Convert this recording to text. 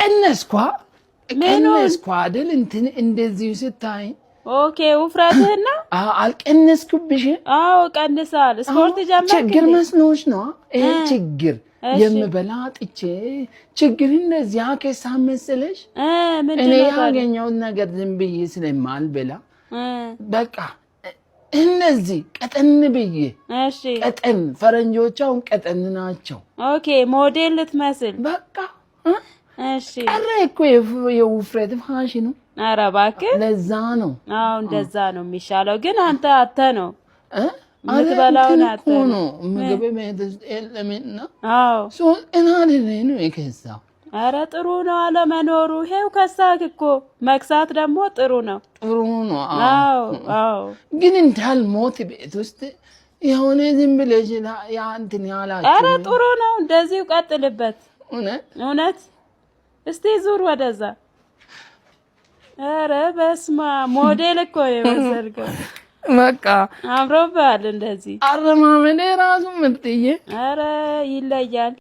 ቀነስኳ አይደል እንትን እንደዚህ ስታይ ኦኬ ውፍረትህና አልቀነስኩብሽ አዎ ቀንሳል ስፖርት ጀመርክ ችግር መስሎሽ ነው ይሄ ችግር የምበላ ጥቼ ችግር እንደዚህ አከሳ መሰለሽ እኔ ያገኘው ነገር ዝም ብዬ ስለማልበላ በቃ እነዚህ ቀጠን ብዬ እሺ ቀጠን ፈረንጆቻውን ቀጠን ናቸው ኦኬ ሞዴል ልትመስል በቃ እሺ አረኩ የውፍረት ፋሽኑ ኧረ እባክህ ለዛ ነው አዎ እንደዛ ነው የሚሻለው ግን አንተ አተ ነው ምትበላውን አተ ነው ምግብ ቤት ለምንና አዎ ሶ እናለ ነው የከሳው ኧረ ጥሩ ነው አለመኖሩ ይሄው ከሳክ እኮ መክሳት ደግሞ ጥሩ ነው አዎ ግን እንዳልሞት ቤት ውስጥ የሆነ ዝም ብለሽ ያንተን ያላችሁ ኧረ ጥሩ ነው እንደዚሁ ቀጥልበት እውነት እስቲ ዙር ወደዛ ኧረ በስማ ሞዴል እኮ የመሰልከው በቃ አምሮባል እንደዚህ አረማመኔ ራሱ ምጥዬ ኧረ ይለያል